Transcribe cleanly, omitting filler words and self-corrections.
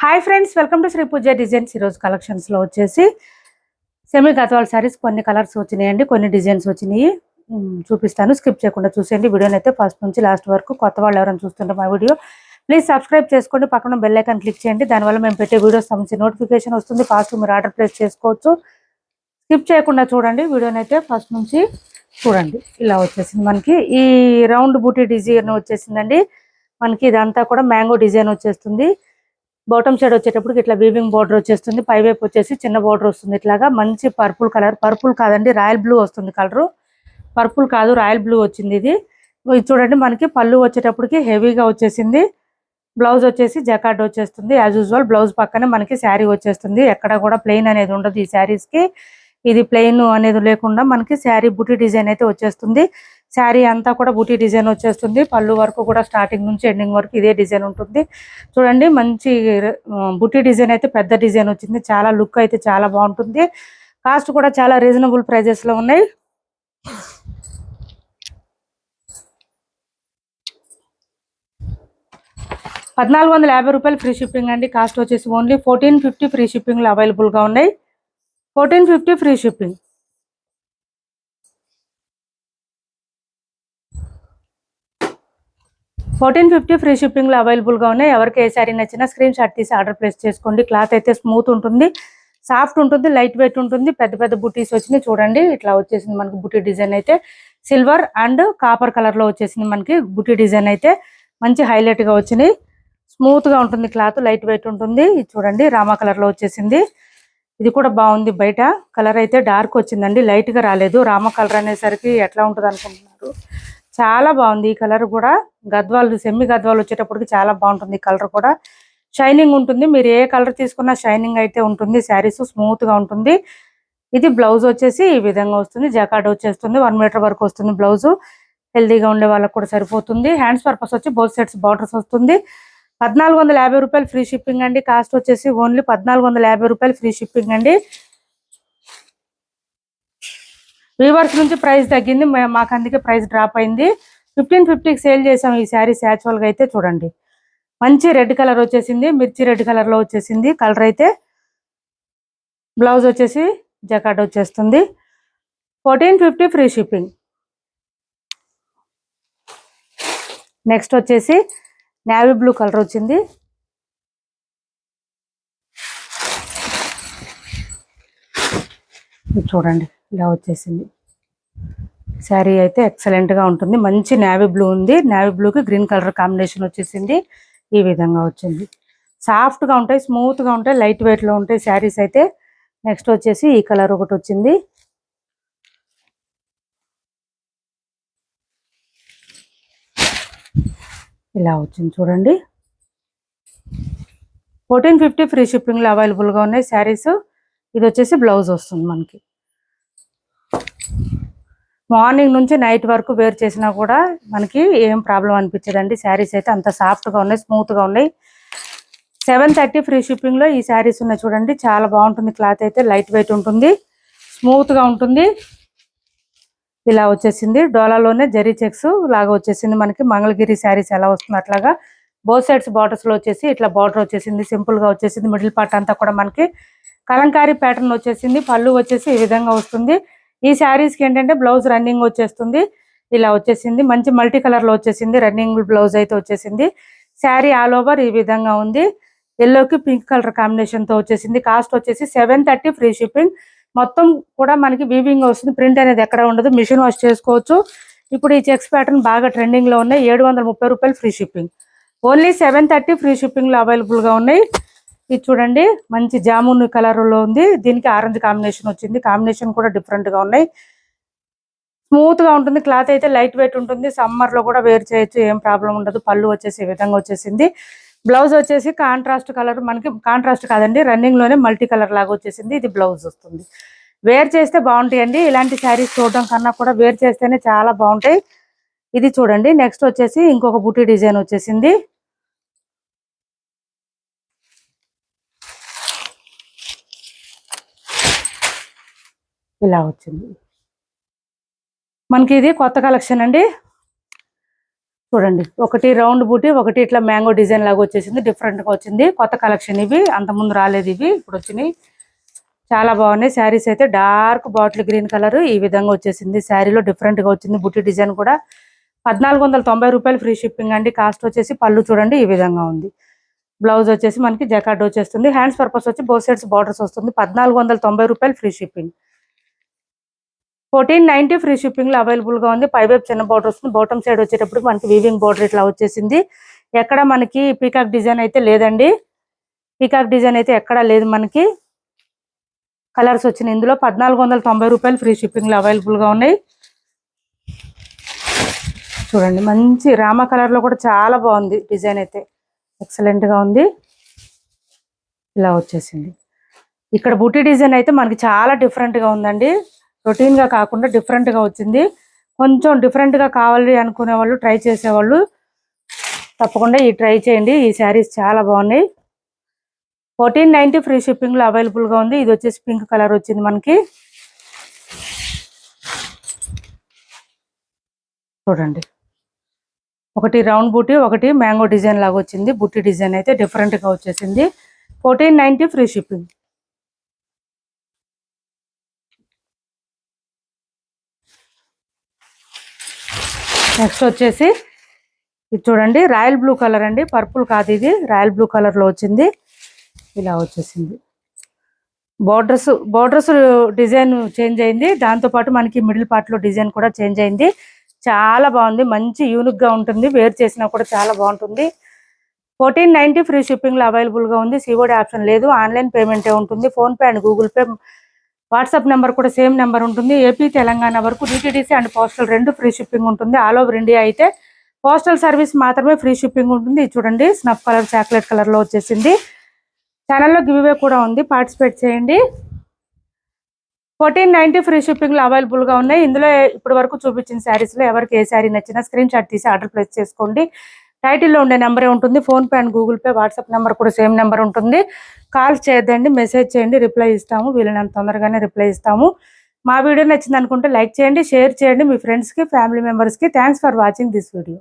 Hi friends, welcome to Shri Pooja designs. ఈరోజు కలెక్షన్స్లో వచ్చేసి సెమీ గద్వాల్ సారీస్ కొన్ని కలర్స్ వచ్చినాయండి, కొన్ని డిజైన్స్ వచ్చినాయి. చూపిస్తాను, స్కిప్ చేయకుండా చూసేయండి వీడియోని అయితే ఫస్ట్ నుంచి లాస్ట్ వరకు. కొత్త వాళ్ళు ఎవరైనా చూస్తుంటే మా వీడియో ప్లీజ్ సబ్స్క్రైబ్ చేసుకోండి, పక్కన బెల్ ఐకాన్ క్లిక్ చేయండి. దానివల్ల మేము పెట్టే వీడియోస్ సంబంధించి నోటిఫికేషన్ వస్తుంది, ఫాస్ట్ మీరు ఆర్డర్ ప్లేస్ చేసుకోవచ్చు. స్కిప్ చేయకుండా చూడండి వీడియోని అయితే ఫస్ట్ నుంచి చూడండి. ఇలా వచ్చేసింది మనకి ఈ రౌండ్ బూటీ డిజైన్ వచ్చేసిందండి. మనకి ఇదంతా కూడా మ్యాంగో డిజైన్ వచ్చేస్తుంది. బాటమ్ సైడ్ వచ్చేటప్పుడు ఇట్లా వీవింగ్ బార్డర్ వచ్చేస్తుంది, పైవైపు వచ్చేసి చిన్న బార్డర్ వస్తుంది. ఇట్లాగా మంచి పర్పుల్ కలర్, పర్పుల్ కాదండి రాయల్ బ్లూ వస్తుంది కలరు, పర్పుల్ కాదు రాయల్ బ్లూ వచ్చింది. ఇది చూడండి మనకి పళ్ళు వచ్చేటప్పటికి హెవీగా వచ్చేసింది. బ్లౌజ్ వచ్చేసి జకార్డ్ వచ్చేస్తుంది. యాజ్ యూజువల్ బ్లౌజ్ పక్కనే మనకి శారీ వచ్చేస్తుంది. ఎక్కడ కూడా ప్లెయిన్ అనేది ఉండదు ఈ శారీస్కి. ఇది ప్లెయిన్ అనేది లేకుండా మనకి శారీ బుటీ డిజైన్ అయితే వచ్చేస్తుంది. శారీ అంతా కూడా బుటీ డిజైన్ వచ్చేస్తుంది. పళ్ళు వరకు కూడా స్టార్టింగ్ నుంచి ఎండింగ్ వరకు ఇదే డిజైన్ ఉంటుంది. చూడండి మంచి బుటీ డిజైన్ అయితే పెద్ద డిజైన్ వచ్చింది. చాలా లుక్ అయితే చాలా బాగుంటుంది. కాస్ట్ కూడా చాలా రీజనబుల్ ప్రైజెస్లో ఉన్నాయి. ₹1450 ఫ్రీ షిప్పింగ్ అండి. కాస్ట్ వచ్చేసి ఓన్లీ 1450 ఫ్రీ షిప్పింగ్లో అవైలబుల్గా ఉన్నాయి. 1450 ఫ్రీ షిప్పింగ్. $1450 ఫ్రీ షిప్పింగ్లో అవైలబుల్గా ఉన్నాయి. ఎవరికి ఏ శారీ నచ్చినా స్క్రీన్ షాట్ తీసి ఆర్డర్ ప్లేస్ చేసుకోండి. క్లాత్ అయితే స్మూత్ ఉంటుంది, సాఫ్ట్ ఉంటుంది, లైట్ వెయిట్ ఉంటుంది. పెద్ద పెద్ద బుటీస్ వచ్చినాయి చూడండి. ఇట్లా వచ్చేసింది మనకి బుటీ డిజైన్ అయితే. సిల్వర్ అండ్ కాపర్ కలర్లో వచ్చేసింది మనకి బుటీ డిజైన్ అయితే. మంచి హైలైట్గా వచ్చినాయి. స్మూత్గా ఉంటుంది క్లాత్, లైట్ వెయిట్ ఉంటుంది. ఇది చూడండి రామా కలర్లో వచ్చేసింది. ఇది కూడా బాగుంది. బయట కలర్ అయితే డార్క్ వచ్చిందండి, లైట్గా రాలేదు. రామా కలర్ అనేసరికి ఎట్లా ఉంటుంది అనుకుంటున్నారు. చాలా బాగుంది ఈ కలర్ కూడా. గద్వాలు సెమీ గద్వాలు వచ్చేటప్పటికి చాలా బాగుంటుంది. కలర్ కూడా షైనింగ్ ఉంటుంది. మీరు ఏ కలర్ తీసుకున్నా షైనింగ్ అయితే ఉంటుంది. శారీస్ స్మూత్గా ఉంటుంది. ఇది బ్లౌజ్ వచ్చేసి ఈ విధంగా వస్తుంది. జకార్డ్ వచ్చేస్తుంది. 1 మీటర్ వరకు వస్తుంది బ్లౌజ్. హెల్దీగా ఉండే వాళ్ళకి కూడా సరిపోతుంది. హ్యాండ్స్ పర్పస్ వచ్చి బోత్ సెట్స్ బార్డర్స్ వస్తుంది. ₹1450 ఫ్రీ షిప్పింగ్ అండి. కాస్ట్ వచ్చేసి ఓన్లీ ₹1450 ఫ్రీ షిప్పింగ్ అండి. వీవర్స్ నుంచి ప్రైస్ తగ్గింది, మాకు అందుకే ప్రైస్ డ్రాప్ అయింది. 1550కి సేల్ చేసాం ఈ శారీస్. యాక్చువల్గా అయితే చూడండి మంచి రెడ్ కలర్ వచ్చేసింది, మిర్చి రెడ్ కలర్లో వచ్చేసింది కలర్ అయితే. బ్లౌజ్ వచ్చేసి జకార్డ్ వచ్చేస్తుంది. 1450 ఫ్రీ షిప్పింగ్. నెక్స్ట్ వచ్చేసి నేవీ బ్లూ కలర్ వచ్చింది. చూడండి ఇలా వచ్చేసింది. శారీ అయితే ఎక్సలెంట్గా ఉంటుంది. మంచి నేవీ బ్లూ ఉంది, నేవీ బ్లూకి గ్రీన్ కలర్ కాంబినేషన్ వచ్చేసింది. ఈ విధంగా వచ్చింది. సాఫ్ట్గా ఉంటాయి, స్మూత్గా ఉంటాయి, లైట్ వెయిట్లో ఉంటాయి శారీస్ అయితే. నెక్స్ట్ వచ్చేసి ఈ కలర్ ఒకటి వచ్చింది. ఇలా వచ్చింది చూడండి. 1450 ఫ్రీ షిప్పింగ్లో అవైలబుల్గా ఉన్నాయి శారీస్. ఇది వచ్చేసి బ్లౌజ్ వస్తుంది మనకి. మార్నింగ్ నుంచి నైట్ వరకు వేర్ చేసినా కూడా మనకి ఏం ప్రాబ్లం అనిపించదండి. శారీస్ అయితే అంత సాఫ్ట్గా ఉన్నాయి, స్మూత్గా ఉన్నాయి. 730 ఫ్రీ షిప్పింగ్లో ఈ శారీస్ ఉన్నాయి చూడండి. చాలా బాగుంటుంది క్లాత్ అయితే, లైట్ వెయిట్ ఉంటుంది, స్మూత్గా ఉంటుంది. ఇలా వచ్చేసింది. డోలాలోనే జరీ చెక్స్ లాగా వచ్చేసింది మనకి. మంగళగిరి శారీస్ ఎలా వస్తుంది అట్లాగా బోత్ సైడ్స్ బార్డర్స్లో వచ్చేసి ఇట్లా బార్డర్ వచ్చేసింది. సింపుల్గా వచ్చేసింది. మిడిల్ పార్ట్ అంతా కూడా మనకి కలంకారీ ప్యాటర్న్ వచ్చేసింది. పళ్ళు వచ్చేసి ఈ విధంగా వస్తుంది. ఈ శారీస్కి ఏంటంటే బ్లౌజ్ రన్నింగ్ వచ్చేస్తుంది. ఇలా వచ్చేసింది. మంచి మల్టీ కలర్లో వచ్చేసింది. రన్నింగ్ బ్లౌజ్ అయితే వచ్చేసింది. శారీ ఆల్ ఓవర్ ఈ విధంగా ఉంది. ఎల్లోకి పింక్ కలర్ కాంబినేషన్తో వచ్చేసింది. కాస్ట్ వచ్చేసి 730 ఫ్రీ షిప్పింగ్. మొత్తం కూడా మనకి వీవింగ్ వస్తుంది. ప్రింట్ అనేది ఎక్కడ ఉండదు, మిషన్ వాష్ చేసుకోవచ్చు. ఇప్పుడు ఈ చెక్స్ ప్యాటర్న్ బాగా ట్రెండింగ్లో ఉన్నాయి. ₹730 ఫ్రీ షిప్పింగ్. ఓన్లీ 730 ఫ్రీ షిప్పింగ్లో అవైలబుల్గా ఉన్నాయి. ఇది చూడండి మంచి జామున్ కలర్లో ఉంది. దీనికి ఆరెంజ్ కాంబినేషన్ వచ్చింది. కాంబినేషన్ కూడా డిఫరెంట్గా ఉన్నాయి. స్మూత్గా ఉంటుంది క్లాత్ అయితే, లైట్ వెయిట్ ఉంటుంది. సమ్మర్లో కూడా వేర్ చేయొచ్చు, ఏం ప్రాబ్లం ఉండదు. పళ్ళు వచ్చేసి ఈ విధంగా వచ్చేసింది. బ్లౌజ్ వచ్చేసి కాంట్రాస్ట్ కలర్, మనకి కాంట్రాస్ట్ కాదండి రన్నింగ్లోనే మల్టీ కలర్ లాగా వచ్చేసింది. ఇది బ్లౌజ్ వస్తుంది. వేర్ చేస్తే బాగుంటాయండి. ఇలాంటి శారీస్ చూడడం కన్నా కూడా వేర్ చేస్తేనే చాలా బాగుంటాయి. ఇది చూడండి. నెక్స్ట్ వచ్చేసి ఇంకొక బూటీ డిజైన్ వచ్చేసింది. ఇలా వచ్చింది మనకి. ఇది కొత్త కలెక్షన్ అండి. చూడండి, ఒకటి రౌండ్ బూటీ, ఒకటి ఇట్లా మ్యాంగో డిజైన్ లాగా వచ్చేసింది. డిఫరెంట్ గా వచ్చింది, కొత్త కలెక్షన్ ఇవి, అంత ముందు రాలేదు ఇవి, ఇప్పుడు వచ్చినాయి. చాలా బాగున్నాయి శారీస్ అయితే. డార్క్ బాటిల్ గ్రీన్ కలర్ ఈ విధంగా వచ్చేసింది. శారీలో డిఫరెంట్ గా వచ్చింది. బుట్టి డిజైన్ కూడా 1490 రూపాయలు ఫ్రీ షిప్పింగ్ అండి. కాస్ట్ వచ్చేసి పళ్ళు చూడండి ఈ విధంగా ఉంది. బ్లౌజ్ వచ్చేసి మనకి జకార్డ్ వచ్చేస్తుంది. హ్యాండ్స్ పర్పస్ వచ్చి బోత్ సైడ్స్ బార్డర్స్ వస్తుంది. 1490 రూపాయలు ఫ్రీ షిప్పింగ్. 1490 ఫ్రీ షిప్పింగ్ లో అవైలబుల్ గా ఉంది. పై వైపు చిన్న బార్డర్ వస్తుంది. బాటమ్ సైడ్ వచ్చేటప్పుడు మనకి వీవింగ్ బార్డర్ ఇట్లా వచ్చేసింది. ఎక్కడ మనకి పీకాక్ డిజైన్ అయితే లేదండి. పీకాక్ డిజైన్ అయితే ఎక్కడా లేదు మనకి. కలర్స్ వచ్చినాయి ఇందులో. 1490 రూపాయలు ఫ్రీ షిప్పింగ్ లో అవైలబుల్ గా ఉన్నాయి. చూడండి, మంచి రామ కలర్ లో కూడా చాలా బాగుంది. డిజైన్ అయితే ఎక్సలెంట్ గా ఉంది. ఇలా వచ్చేసింది. ఇక్కడ బూటీ డిజైన్ అయితే మనకి చాలా డిఫరెంట్ గా ఉందండి. రొటీన్ గా కాకుండా డిఫరెంట్ గా వచ్చింది. కొంచెం డిఫరెంట్ గా కావాలి అనుకునే వాళ్ళు, ట్రై చేసేవాళ్ళు తప్పకుండా ఈ ట్రై చేయండి. ఈ శారీస్ చాలా బాగున్నాయి. 1490 ఫ్రీ షిప్పింగ్ లో అవైలబుల్ గా ఉంది. ఇది వచ్చేసి పింక్ కలర్ వచ్చింది మనకి. చూడండి, ఒకటి రౌండ్ బూటీ, ఒకటి మ్యాంగో డిజైన్ లాగా వచ్చింది. బూటీ డిజైన్ అయితే డిఫరెంట్ గా వచ్చేసింది. 1490 ఫ్రీ షిప్పింగ్. నెక్స్ట్ వచ్చేసి ఇది చూడండి, రాయల్ బ్లూ కలర్ అండి. పర్పుల్ కాదు, ఇది రాయల్ బ్లూ కలర్ లో వచ్చింది. ఇలా వచ్చేసింది. బోర్డర్స్ డిజైన్ చేంజ్ అయింది. దాంతో పాటు మనకి మిడిల్ పార్ట్ లో డిజైన్ కూడా చేంజ్ అయింది. చాలా బాగుంది. మంచి యూనిక్ గా ఉంటుంది. వేర్ చేసినా కూడా చాలా బాగుంటుంది. 1490 ఫ్రీ షిప్పింగ్ లో అవైలబుల్ గా ఉంది. సిఓడి ఆప్షన్ లేదు. ఆన్లైన్ పేమెంటే ఉంటుంది. Phone pay and Google pay, WhatsApp number కూడా సేమ్ నెంబర్ ఉంటుంది. ఏపీ తెలంగాణ వరకు DTDC and postal 2 free shipping ఉంటుంది. ఆల్ ఓవర్ ఇండియా అయితే పోస్టల్ సర్వీస్ మాత్రమే ఫ్రీ షిప్పింగ్ ఉంటుంది. చూడండి, స్నఫ్ కలర్, చాక్లెట్ కలర్ లో వచ్చేసింది. ఛానల్లో గివ్ అవే కూడా ఉంది, పార్టిసిపేట్ చేయండి. 1490 ఫ్రీ షిప్పింగ్ లో అవైలబుల్ గా ఉన్నాయి. ఇందులో ఇప్పటి వరకు చూపించిన శారీస్ లో ఎవరికి ఏ శారీ నచ్చినా స్క్రీన్ షాట్ తీసి ఆర్డర్ ప్లేస్ చేసుకోండి. టైటిల్లో ఉండే నెంబరే ఉంటుంది. Phone pay and Google pay, WhatsApp number కూడా సేమ్ నెంబర్ ఉంటుంది. కాల్ చేయొద్దండి, మెసేజ్ చేయండి, రిప్లై ఇస్తాము. వీళ్ళనంత తొందరగానే రిప్లై ఇస్తాము. మా వీడియో నచ్చింది అనుకుంటే లైక్ చేయండి, షేర్ చేయండి మీ ఫ్రెండ్స్కి, ఫ్యామిలీ మెంబర్స్కి. Thanks for watching this video.